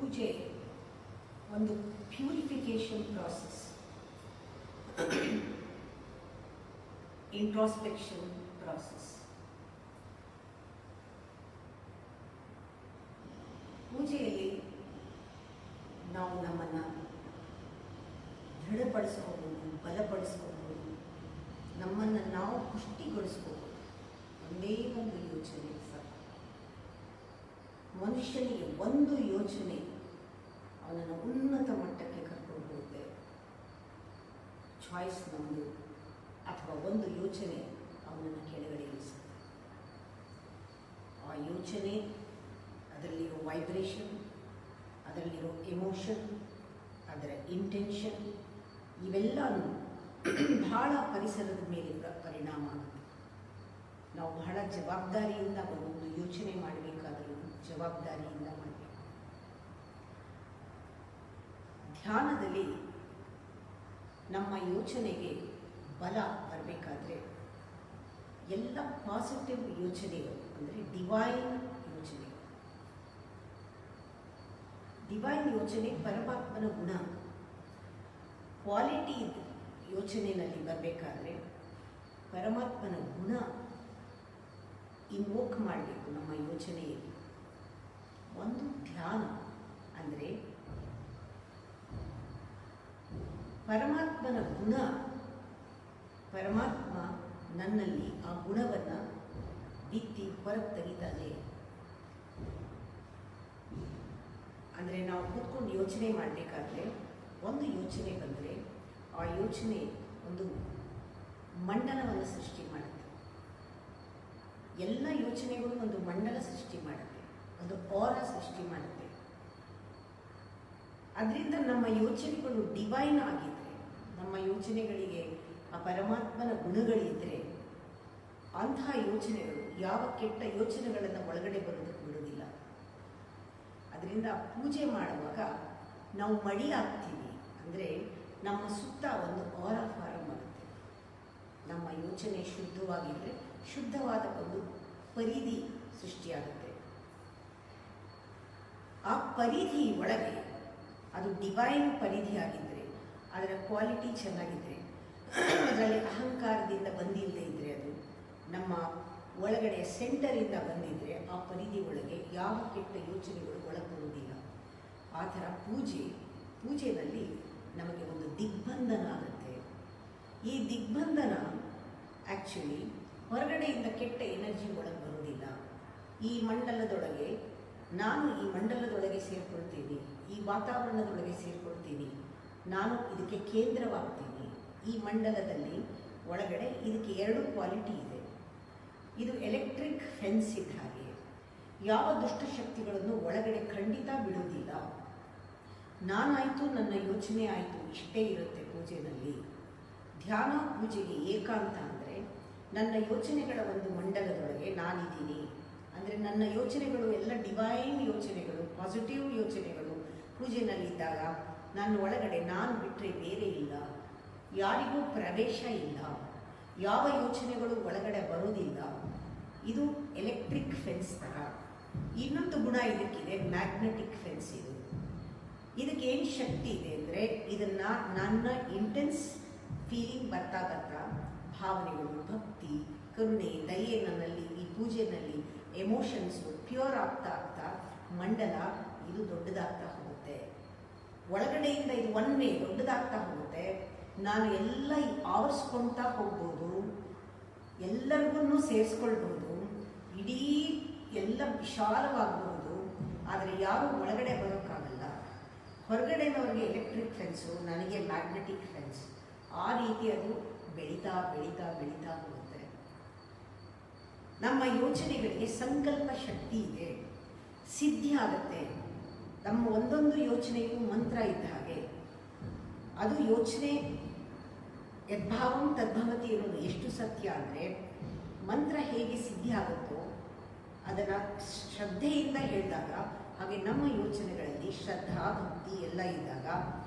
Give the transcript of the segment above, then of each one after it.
ಪೂಜೆ ಒಂದು purification process, introspection process. ಪೂಜೆಯಲ್ಲಿ ನಾವು ನಮ್ಮನ್ನು ದೃಢಪಡಿಸ್ಕೋಬೋದು, ಬಲಪಡಿಸ್ಕೋಬೋದು, ನಮ್ಮನ್ನು ನಾವು ಪುಷ್ಟಿಗೊಳಿಸ್ಕೋಬೋದು. ಒಂದೇ ಒಂದು ಯೋಚನೆ ಸಾಕು. ಮನುಷ್ಯನಿಗೆ ಒಂದು ಯೋಚನೆ ಅವನನ್ನು ಉನ್ನತ ಮಟ್ಟಕ್ಕೆ ಕರ್ಕೊಂಡು ಹೋಗುತ್ತೆ. ಚಾಯ್ಸ್ ನಮ್ಮದು. ಅಥವಾ ಒಂದು ಯೋಚನೆ ಅವನನ್ನು ಕೆಳಗಡೆ ಇಳಿಸುತ್ತೆ. ಆ ಯೋಚನೆ, ಅದರಲ್ಲಿರೋ ವೈಬ್ರೇಷನ್, ಅದರಲ್ಲಿರೋ ಎಮೋಷನ್, ಅದರ ಇಂಟೆನ್ಷನ್, ಇವೆಲ್ಲನೂ ಬಹಳ ಪರಿಸರದ ಮೇಲೆ ಪರಿಣಾಮ ಆಗುತ್ತೆ. ನಾವು ಬಹಳ ಜವಾಬ್ದಾರಿಯಿಂದ ಒಂದು ಯೋಚನೆ ಮಾಡಬೇಕಾದರೂ ಜವಾಬ್ದಾರಿಯಿಂದ ಮಾಡಬೇಕು. ಧ್ಯಾನದಲ್ಲಿ ನಮ್ಮ ಯೋಚನೆಗೆ ಬಲ ಬರಬೇಕಾದ್ರೆ ಎಲ್ಲ ಪಾಸಿಟಿವ್ ಯೋಚನೆಗಳು, ಅಂದರೆ ಡಿವೈನ್ ಯೋಚನೆಗಳು. ಡಿವೈನ್ ಯೋಚನೆ ಪರಮಾತ್ಮನ ಗುಣ, ಕ್ವಾಲಿಟಿ ಯೋಚನೆಯಲ್ಲಿ ಬರಬೇಕಾದ್ರೆ ಪರಮಾತ್ಮನ ಗುಣ ಇನ್ವೋಕ್ ಮಾಡಬೇಕು ನಮ್ಮ ಯೋಚನೆಯಲ್ಲಿ. ಒಂದು ಧ್ಯಾನ ಅಂದರೆ ಪರಮಾತ್ಮನ ಗುಣ, ಪರಮಾತ್ಮ ನನ್ನಲ್ಲಿ ಆ ಗುಣವನ್ನು ಬಿತ್ತಿ ಹೊರಗೆ ತೆಗಿತಾನೆ. ಅಂದರೆ ನಾವು ಕೂತ್ಕೊಂಡು ಯೋಚನೆ ಮಾಡಬೇಕಾದ್ರೆ ಒಂದು ಯೋಚನೆ ಬಂದರೆ ಆ ಯೋಚನೆ ಒಂದು ಮಂಡಲವನ್ನು ಸೃಷ್ಟಿ ಮಾಡುತ್ತೆ. ಎಲ್ಲ ಯೋಚನೆಗಳು ಒಂದು ಮಂಡಲ ಸೃಷ್ಟಿ ಮಾಡುತ್ತೆ, ಒಂದು ಆರಾ ಸೃಷ್ಟಿ ಮಾಡುತ್ತೆ. ಅದರಿಂದ ನಮ್ಮ ಯೋಚನೆಗಳು ಡಿವೈನ್ ಆಗಿದ್ದರೆ, ನಮ್ಮ ಯೋಚನೆಗಳಿಗೆ ಆ ಪರಮಾತ್ಮನ ಗುಣಗಳಿದ್ದರೆ, ಅಂತಹ ಯೋಚನೆಗಳು ಯಾವ ಕೆಟ್ಟ ಯೋಚನೆಗಳನ್ನು ಒಳಗಡೆ ಬರೋದಕ್ಕೆ ಬಿಡೋದಿಲ್ಲ. ಅದರಿಂದ ಪೂಜೆ ಮಾಡುವಾಗ ನಾವು ಮಡಿ ಆಗ್ತೀವಿ ಅಂದರೆ ನಮ್ಮ ಸುತ್ತ ಒಂದು ಆರಾ ಫಾರಮ್ ಆಗುತ್ತೆ. ನಮ್ಮ ಯೋಚನೆ ಶುದ್ಧವಾಗಿದ್ದರೆ ಶುದ್ಧವಾದ ಒಂದು ಪರಿಧಿ ಸೃಷ್ಟಿಯಾಗುತ್ತೆ. ಆ ಪರಿಧಿ ಒಳಗೆ ಅದು ಡಿವೈನ್ ಪರಿಧಿ ಆಗಿದ್ದರೆ, ಅದರ ಕ್ವಾಲಿಟಿ ಚೆನ್ನಾಗಿದ್ದರೆ, ಅದರಲ್ಲಿ ಅಹಂಕಾರದಿಂದ ಬಂದಿಲ್ಲದೆ ಇದ್ದರೆ, ಅದು ನಮ್ಮ ಒಳಗಡೆ ಸೆಂಟರಿಂದ ಬಂದಿದ್ದರೆ, ಆ ಪರಿಧಿ ಒಳಗೆ ಯಾವ ಕೆಟ್ಟ ಯೋಚನೆಗಳು ಒಳಗೆ ಬರುವುದಿಲ್ಲ. ಆ ಥರ ಪೂಜೆಯಲ್ಲಿ ನಮಗೆ ಒಂದು ದಿಗ್ಬಂಧನ ಆಗುತ್ತೆ. ಈ ದಿಗ್ಬಂಧನ ಆ್ಯಕ್ಚುಲಿ ಹೊರಗಡೆಯಿಂದ ಕೆಟ್ಟ ಎನರ್ಜಿ ಒಳಗೆ ಬರುವುದಿಲ್ಲ. ಈ ಮಂಡಲದೊಳಗೆ ನಾನು ಈ ಮಂಡಲದೊಳಗೆ ಸೇರಿಕೊಳ್ತೀನಿ, ಈ ವಾತಾವರಣದೊಳಗೆ ಸೇರಿಕೊಳ್ತೀನಿ, ನಾನು ಇದಕ್ಕೆ ಕೇಂದ್ರವಾಗ್ತೀನಿ. ಈ ಮಂಡಲದಲ್ಲಿ ಒಳಗಡೆ ಇದಕ್ಕೆ ಎರಡು ಕ್ವಾಲಿಟಿ ಇದೆ. ಇದು ಎಲೆಕ್ಟ್ರಿಕ್ ಫೆನ್ಸ್ ಇದ್ದ ಹಾಗೆ, ಯಾವ ದುಷ್ಟಶಕ್ತಿಗಳನ್ನು ಒಳಗಡೆ ಖಂಡಿತ ಬಿಡುವುದಿಲ್ಲ. ನಾನಾಯಿತು, ನನ್ನ ಯೋಚನೆ ಆಯಿತು, ಇಷ್ಟೇ ಇರುತ್ತೆ ಪೂಜೆಯಲ್ಲಿ. ಧ್ಯಾನ ಪೂಜೆಗೆ ಏಕಾಂತ ಅಂದರೆ ನನ್ನ ಯೋಚನೆಗಳ ಒಂದು ಮಂಡಲದೊಳಗೆ ನಾನಿದ್ದೀನಿ. ಅಂದರೆ ನನ್ನ ಯೋಚನೆಗಳು ಎಲ್ಲ ಡಿವೈನ್ ಯೋಚನೆಗಳು, ಪಾಸಿಟಿವ್ ಯೋಚನೆಗಳು ಪೂಜೆಯಲ್ಲಿದ್ದಾಗ ನನ್ನ ಒಳಗಡೆ ನಾನು ಬಿಟ್ಟರೆ ಬೇರೆ ಇಲ್ಲ, ಯಾರಿಗೂ ಪ್ರವೇಶ ಇಲ್ಲ, ಯಾವ ಯೋಚನೆಗಳು ಒಳಗಡೆ ಬರೋದಿಲ್ಲ. ಇದು ಎಲೆಕ್ಟ್ರಿಕ್ ಫೆನ್ಸ್ ಥರ. ಇನ್ನೊಂದು ಗುಣ ಇದಕ್ಕಿದೆ, ಮ್ಯಾಗ್ನೆಟಿಕ್ ಫೆನ್ಸ್. ಇದಕ್ಕೇನು ಶಕ್ತಿ ಇದೆ ಅಂದರೆ, ಇದನ್ನು ನನ್ನ ಇಂಟೆನ್ಸ್ ಫೀಲಿಂಗ್ ಬರ್ತಾ ಭಾವನೆಗಳು, ಭಕ್ತಿ, ಕರುಣೆ, ದಯೆ ನನ್ನಲ್ಲಿ ಈ ಪೂಜೆಯಲ್ಲಿ ಎಮೋಷನ್ಸು ಪ್ಯೂರ್ ಆಗ್ತಾ ಮಂಡಲ ಇದು ದೊಡ್ಡದಾಗ್ತಾ ಹೋಗುತ್ತೆ. ಒಳಗಡೆಯಿಂದ ಇದು ಒನ್ ವೇ ದೊಡ್ಡದಾಗ್ತಾ ಹೋಗುತ್ತೆ. ನಾನು ಎಲ್ಲ ಆವರಿಸ್ಕೊಳ್ತಾ ಹೋಗ್ಬೋದು, ಎಲ್ಲರಿಗೂ ಸೇರಿಸ್ಕೊಳ್ಬೋದು, ಇಡೀ ಎಲ್ಲ ವಿಶಾಲವಾಗಬಹುದು. ಆದರೆ ಯಾರೂ ಒಳಗಡೆ ಬರೋಕ್ಕಾಗಲ್ಲ. ಹೊರಗಡೆನವ್ರಿಗೆ ಎಲೆಕ್ಟ್ರಿಕ್ ಫೆನ್ಸು, ನನಗೆ ಮ್ಯಾಗ್ನೆಟಿಕ್ ಫೆನ್ಸ್. ಆ ರೀತಿ ಅದು ಬೆಳೀತಾ ಹೋಗುತ್ತೆ. ನಮ್ಮ ಯೋಚನೆಗಳಿಗೆ ಸಂಕಲ್ಪ ಶಕ್ತಿ ಇದೆ, ಸಿದ್ಧಿ ಆಗುತ್ತೆ. ನಮ್ಮ ಒಂದೊಂದು ಯೋಚನೆಗೂ ಮಂತ್ರ ಇದ್ದ ಹಾಗೆ. ಅದು ಯೋಚನೆ ಯದ್ಭಾವಂ ತದ್ಭವತಿ ಇರೋದು ಎಷ್ಟು ಸತ್ಯ ಅಂದರೆ, ಮಂತ್ರ ಹೇಗೆ ಸಿದ್ಧಿ ಆಗುತ್ತೋ ಅದನ್ನು ಶ್ರದ್ಧೆಯಿಂದ ಹೇಳಿದಾಗ, ಹಾಗೆ ನಮ್ಮ ಯೋಚನೆಗಳಲ್ಲಿ ಶ್ರದ್ಧಾ ಭಕ್ತಿ ಎಲ್ಲ ಇದ್ದಾಗ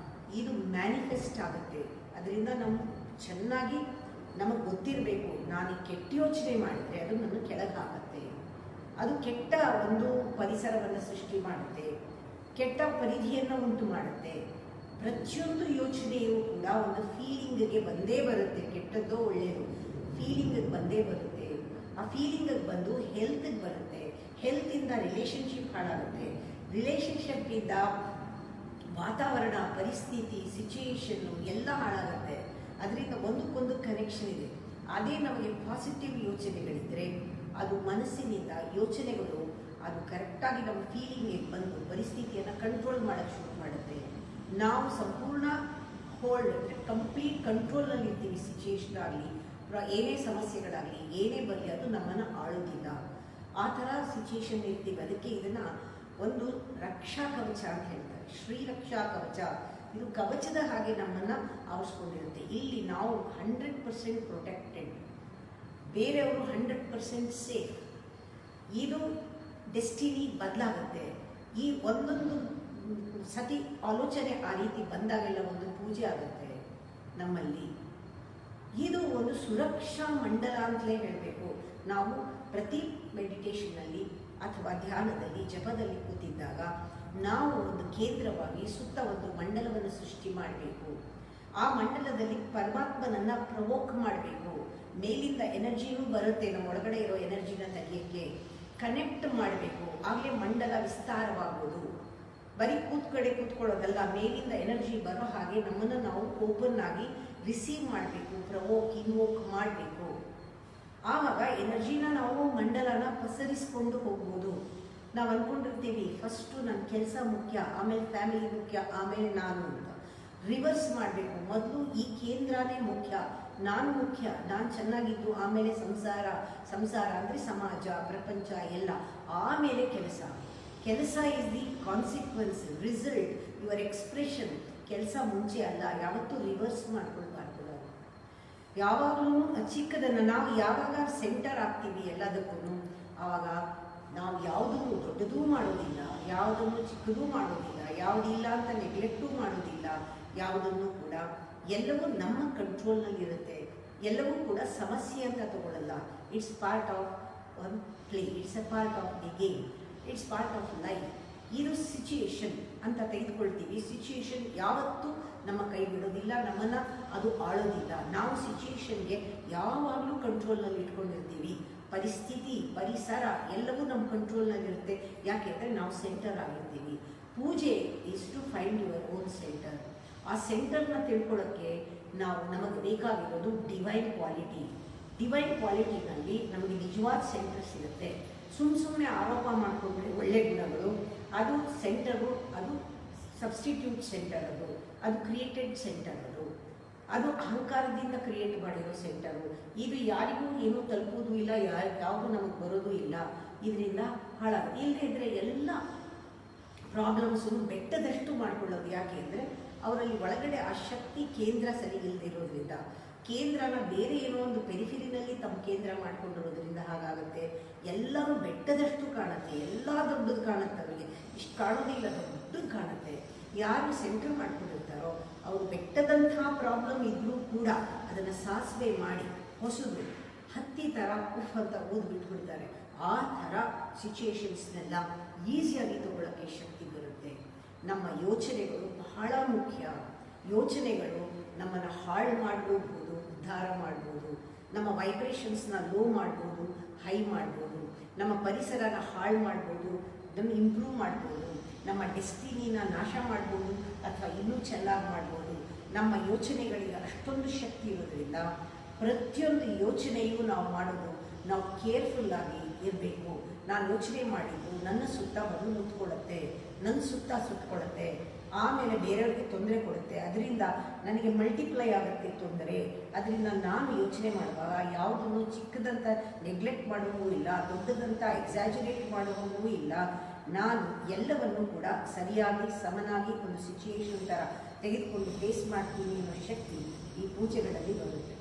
ಇದು ಮ್ಯಾನಿಫೆಸ್ಟ್ ಆಗುತ್ತೆ. ಅದರಿಂದ ನಾವು ಚೆನ್ನಾಗಿ ನಮಗೆ ಗೊತ್ತಿರಬೇಕು, ನಾನು ಕೆಟ್ಟ ಯೋಚನೆ ಮಾಡಿದರೆ ಅದು ನನ್ನ ಕೆಳಗೆ ಹಾಕತ್ತೆ, ಅದು ಕೆಟ್ಟ ಒಂದು ಪರಿಸರವನ್ನು ಸೃಷ್ಟಿ ಮಾಡುತ್ತೆ, ಕೆಟ್ಟ ಪರಿಧಿಯನ್ನು ಉಂಟು ಮಾಡುತ್ತೆ. ಪ್ರತಿಯೊಂದು ಯೋಚನೆಯೂ ಕೂಡ ಒಂದು ಫೀಲಿಂಗ್ಗೆ ಬಂದೇ ಬರುತ್ತೆ. ಕೆಟ್ಟದ್ದೋ ಒಳ್ಳೆಯದು ಫೀಲಿಂಗ್ಗೆ ಬಂದೇ ಬರುತ್ತೆ. ಆ ಫೀಲಿಂಗಿಗೆ ಬಂದು ಹೆಲ್ತ್ಗೆ ಬರುತ್ತೆ. ಹೆಲ್ತಿಂದ ರಿಲೇಷನ್ಶಿಪ್ ಹಾಳಾಗುತ್ತೆ. ರಿಲೇಷನ್ಶಿಪ್ಪಿಂದ ವಾತಾವರಣ, ಪರಿಸ್ಥಿತಿ, ಸಿಚುಯೇಷನ್ನು ಎಲ್ಲ ಹಾಳಾಗುತ್ತೆ. ಅದರಿಂದ ಒಂದಕ್ಕೊಂದು ಕನೆಕ್ಷನ್ ಇದೆ. ಅದೇ ನಮಗೆ ಪಾಸಿಟಿವ್ ಯೋಚನೆಗಳಿದ್ದರೆ ಅದು ಮನಸ್ಸಿನಿಂದ ಯೋಚನೆಗಳು ಅದು ಕರೆಕ್ಟಾಗಿ ನಮ್ಮ ಫೀಲಿಂಗ್ಗೆ ಬಂದು ಪರಿಸ್ಥಿತಿಯನ್ನು ಕಂಟ್ರೋಲ್ ಮಾಡೋಕ್ಕೆ ಶುರು ಮಾಡುತ್ತೆ. ನಾವು ಸಂಪೂರ್ಣ ಕಂಪ್ಲೀಟ್ ಕಂಟ್ರೋಲ್ನಲ್ಲಿ ಇರ್ತೀವಿ. ಸಿಚುಯೇಷನ್ ಆಗಲಿ ಏನೇ ಸಮಸ್ಯೆಗಳಾಗಲಿ ಏನೇ ಬರಲಿ ಅದು ನಮ್ಮನ್ನು ಆಳೋದಿಲ್ಲ. ಆ ಥರ ಸಿಚುಯೇಷನ್ ಇರ್ತೀವಿ. ಅದಕ್ಕೆ ಇದನ್ನು ಒಂದು ರಕ್ಷಾ ಕವಚ ಅಂತ ಹೇಳ್ತಾರೆ. ಶ್ರೀರಕ್ಷಾ ಕವಚ. ಇದು ಕವಚದ ಹಾಗೆ ನಮ್ಮನ್ನು ಆವರಿಸ್ಕೊಂಡಿರುತ್ತೆ. ಇಲ್ಲಿ ನಾವು 100% ಪ್ರೊಟೆಕ್ಟೆಡ್, ಬೇರೆಯವರು 100% ಸೇಫ್. ಇದು ಡೆಸ್ಟಿನಿ ಬದಲಾಗುತ್ತೆ. ಈ ಒಂದೊಂದು ಸತಿ ಆಲೋಚನೆ ಆ ರೀತಿ ಬಂದಾಗೆಲ್ಲ ಒಂದು ಪೂಜೆ ಆಗುತ್ತೆ ನಮ್ಮಲ್ಲಿ. ಇದು ಒಂದು ಸುರಕ್ಷಾ ಮಂಡಲ ಅಂತಲೇ ಹೇಳಬೇಕು. ನಾವು ಪ್ರತಿ ಮೆಡಿಟೇಷನ್ನಲ್ಲಿ ಅಥವಾ ಧ್ಯಾನದಲ್ಲಿ ಜಪದಲ್ಲಿ ಕೂತಿದ್ದಾಗ ನಾವು ಒಂದು ಕೇಂದ್ರವಾಗಿ ಸುತ್ತ ಒಂದು ಮಂಡಲವನ್ನು ಸೃಷ್ಟಿ ಮಾಡಬೇಕು. ಆ ಮಂಡಲದಲ್ಲಿ ಪರಮಾತ್ಮನನ್ನು ಪ್ರವೋಕ್ ಮಾಡಬೇಕು. ಮೇಲಿಂದ ಎನರ್ಜಿನೂ ಬರುತ್ತೆ, ನಮ್ಮ ಒಳಗಡೆ ಇರೋ ಎನರ್ಜಿನ ತೆಗೆಯೋಕ್ಕೆ ಕನೆಕ್ಟ್ ಮಾಡಬೇಕು. ಆಗಲೇ ಮಂಡಲ ವಿಸ್ತಾರವಾಗೋದು. ಬರೀ ಕೂತ್ಕೊಳ್ಳೋದಲ್ಲ, ಮೇಲಿಂದ ಎನರ್ಜಿ ಬರೋ ಹಾಗೆ ನಮ್ಮನ್ನು ನಾವು ಓಪನ್ ಆಗಿ ರಿಸೀವ್ ಮಾಡಬೇಕು, ಪ್ರವೋಕ್ ಇನ್ವೋಕ್ ಮಾಡಬೇಕು. ಆವಾಗ ಎನರ್ಜಿನ ನಾವು ಮಂಡಲನ ಪಸರಿಸ್ಕೊಂಡು ಹೋಗ್ಬೋದು. ನಾವು ಅಂದ್ಕೊಂಡಿರ್ತೀವಿ ಫಸ್ಟು ನನ್ನ ಕೆಲಸ ಮುಖ್ಯ, ಆಮೇಲೆ ಫ್ಯಾಮಿಲಿ ಮುಖ್ಯ, ಆಮೇಲೆ ನಾನು ಅಂತ. ರಿವರ್ಸ್ ಮಾಡಬೇಕು. ಮೊದಲು ಈ ಕೇಂದ್ರನೇ ಮುಖ್ಯ, ನಾನು ಮುಖ್ಯ, ನಾನು ಚೆನ್ನಾಗಿದ್ದು ಆಮೇಲೆ ಸಂಸಾರ ಅಂದರೆ ಸಮಾಜ, ಪ್ರಪಂಚ ಎಲ್ಲ, ಆಮೇಲೆ ಕೆಲಸ. ಕೆಲಸ is the consequence, result, your expression. ಕೆಲಸ ಮುಂಚೆ ಅಲ್ಲ. ಯಾವತ್ತೂ ರಿವರ್ಸ್ ಮಾಡ್ಕೊಳ್ಬಾರ್ದು. ನಾವು ಯಾವಾಗಲೂ ಚಿಕ್ಕದನ್ನು ನಾವು ಯಾವಾಗ ಸೆಂಟರ್ ಆಗ್ತೀವಿ ಎಲ್ಲದಕ್ಕೂ, ಆವಾಗ ನಾವು ಯಾವುದನ್ನು ದೊಡ್ಡದೂ ಮಾಡೋದಿಲ್ಲ, ಯಾವುದನ್ನು ಚಿಕ್ಕದೂ ಮಾಡೋದಿಲ್ಲ, ಯಾವುದಿಲ್ಲ ಅಂತ ನೆಗ್ಲೆಕ್ಟೂ ಮಾಡೋದಿಲ್ಲ. ಯಾವುದನ್ನು ಕೂಡ ಎಲ್ಲವೂ ನಮ್ಮ ಕಂಟ್ರೋಲ್ನಲ್ಲಿರುತ್ತೆ. ಎಲ್ಲವೂ ಕೂಡ ಸಮಸ್ಯೆ ಅಂತ ತಗೊಳ್ಳಲ್ಲ. It's part of one play, it's a part of the game, it's part of life. ಇದು ಸಿಚುಯೇಷನ್ ಅಂತ ತೆಗೆದುಕೊಳ್ತೀವಿ. ಸಿಚುಯೇಷನ್ ಯಾವತ್ತೂ ನಮ್ಮ ಕೈ ಬಿಡೋದಿಲ್ಲ, ನಮ್ಮನ್ನು ಅದು ಆಳೋದಿಲ್ಲ. ನಾವು ಸಿಚುಯೇಷನ್ಗೆ ಯಾವಾಗಲೂ ಕಂಟ್ರೋಲ್ನಲ್ಲಿ ಇಟ್ಕೊಂಡಿರ್ತೀವಿ. ಪರಿಸ್ಥಿತಿ, ಪರಿಸರ ಎಲ್ಲವೂ ನಮ್ಮ ಕಂಟ್ರೋಲ್ನಲ್ಲಿರುತ್ತೆ. ಯಾಕೆಂದರೆ ನಾವು ಸೆಂಟರ್ ಆಗಿರ್ತೀವಿ. Puja is to find your own centre. ಆ ಸೆಂಟರ್ನ ತಿಳ್ಕೊಳ್ಳೋಕ್ಕೆ ನಮಗೆ ಬೇಕಾಗಿರೋದು ಡಿವೈನ್ ಕ್ವಾಲಿಟಿ. ಡಿವೈನ್ ಕ್ವಾಲಿಟಿನಲ್ಲಿ ನಮಗೆ ನಿಜವಾದ ಸೆಂಟರ್ ಸಿಗುತ್ತೆ. ಸುಮ್ಮನೆ ಆರೋಪ ಮಾಡಿಕೊಂಡ್ರೆ ಒಳ್ಳೆ ಗುಣಗಳು, ಅದು ಸೆಂಟರು, ಅದು ಸಬ್ಸ್ಟಿಟ್ಯೂಟ್ ಸೆಂಟರ್, ಅದು ಕ್ರಿಯೇಟೆಡ್ ಸೆಂಟರ್, ಅದು ಅಹಂಕಾರದಿಂದ ಕ್ರಿಯೇಟ್ ಮಾಡಿರೋ ಸೆಂಟರು. ಇದು ಯಾರಿಗೂ ಏನೂ ತಲುಪೋದು ಇಲ್ಲ, ಯಾವುದು ನಮಗೆ ಬರೋದು ಇಲ್ಲ. ಇದರಿಂದ ಹಾಳಾಗುತ್ತೆ. ಇಲ್ಲದೇ ಇದ್ದರೆ ಎಲ್ಲ ಪ್ರಾಬ್ಲಮ್ಸನ್ನು ಬೆಟ್ಟದಷ್ಟು ಮಾಡ್ಕೊಳ್ಳೋದು. ಯಾಕೆ ಅಂದರೆ ಅವರಲ್ಲಿ ಒಳಗಡೆ ಆ ಶಕ್ತಿ ಕೇಂದ್ರ ಸರಿ ಇಲ್ಲದಿರೋದ್ರಿಂದ, ಕೇಂದ್ರನ ಬೇರೆ ಏನೋ ಒಂದು ಪೆರಿಫಿರಿನಲ್ಲಿ ತಮ್ಮ ಕೇಂದ್ರ ಮಾಡ್ಕೊಂಡಿರೋದ್ರಿಂದ ಹಾಗಾಗುತ್ತೆ. ಎಲ್ಲರೂ ಬೆಟ್ಟದಷ್ಟು ಕಾಣುತ್ತೆ, ಎಲ್ಲ ದೊಡ್ಡದು ಕಾಣುತ್ತೆ. ಅವರಿಗೆ ಇಷ್ಟು ಕಾಣೋದಿಲ್ಲ, ದೊಡ್ಡದು ಕಾಣುತ್ತೆ. ಯಾರು ಸೆಂಟರ್ ಮಾಡ್ಕೊಂಡಿರ್ತಾರೋ ಅವರು ಬೆಟ್ಟದಂಥ ಪ್ರಾಬ್ಲಮ್ ಇದ್ದರೂ ಕೂಡ ಅದನ್ನು ಸಾಸಿವೆ ಮಾಡಿ ಹೊಸದು ಹತ್ತಿ ಥರ ಉಫ್ ಅಂತ ಓದ್ಬಿಟ್ಬಿಡ್ತಾರೆ. ಆ ಥರ ಸಿಚುಯೇಷನ್ಸ್ನೆಲ್ಲ ಈಸಿಯಾಗಿ ತಗೊಳ್ಳೋಕ್ಕೆ ಶಕ್ತಿ ಬರುತ್ತೆ. ನಮ್ಮ ಯೋಚನೆಗಳು ಬಹಳ ಮುಖ್ಯ. ಯೋಚನೆಗಳು ನಮ್ಮನ್ನು ಹಾಳು ಮಾಡ್ಬೋದು, ಉದ್ಧಾರ ಮಾಡ್ಬೋದು. ನಮ್ಮ ವೈಬ್ರೇಷನ್ಸ್ನ ಲೋ ಮಾಡ್ಬೋದು, ಹೈ ಮಾಡ್ಬೋದು. ನಮ್ಮ ಪರಿಸರನ ಹಾಳು ಮಾಡ್ಬೋದು, ಅದನ್ನು ಇಂಪ್ರೂವ್ ಮಾಡ್ಬೋದು. ನಮ್ಮ ಡೆಸ್ಟಿನಿನ ನಾಶ ಮಾಡ್ಬೋದು ಅಥವಾ ಇನ್ನೂ ಚೆನ್ನಾಗಿ ಮಾಡ್ಬೋದು. ನಮ್ಮ ಯೋಚನೆಗಳಿಗೆ ಅಷ್ಟೊಂದು ಶಕ್ತಿ ಇರೋದ್ರಿಂದ ಪ್ರತಿಯೊಂದು ಯೋಚನೆಯೂ ನಾವು ಮಾಡೋದು ನಾವು ಕೇರ್ಫುಲ್ಲಾಗಿ ಇರಬೇಕು. ನಾನು ಯೋಚನೆ ಮಾಡಿದ್ದು ನನ್ನ ಸುತ್ತ ಬಂದು ಮುತ್ಕೊಳ್ಳುತ್ತೆ, ನನ್ನ ಸುತ್ತ ಸುತ್ತಕೊಳ್ಳುತ್ತೆ, ಆಮೇಲೆ ಬೇರೆಯವ್ರಿಗೆ ತೊಂದರೆ ಕೊಡುತ್ತೆ. ಅದರಿಂದ ನನಗೆ ಮಲ್ಟಿಪ್ಲೈ ಆಗುತ್ತೆ ತೊಂದರೆ. ಅದರಿಂದ ನಾನು ಯೋಚನೆ ಮಾಡುವಾಗ ಯಾವುದನ್ನು ಚಿಕ್ಕದಂತ ನೆಗ್ಲೆಕ್ಟ್ ಮಾಡುವೂ ಇಲ್ಲ, ದೊಡ್ಡದಂತ ಎಕ್ಸಾಜುರೇಟ್ ಮಾಡುವೂ ಇಲ್ಲ. ನಾನು ಎಲ್ಲವನ್ನೂ ಕೂಡ ಸರಿಯಾಗಿ ಸಮನಾಗಿ ಒಂದು ಸಿಚುಯೇಷನ್ ಥರ ತೆಗೆದುಕೊಂಡು ಫೇಸ್ ಮಾಡ್ತೀನಿ ಅನ್ನೋ ಶಕ್ತಿ ಈ ಪೂಜೆಗಳಲ್ಲಿ ಬರುತ್ತೆ.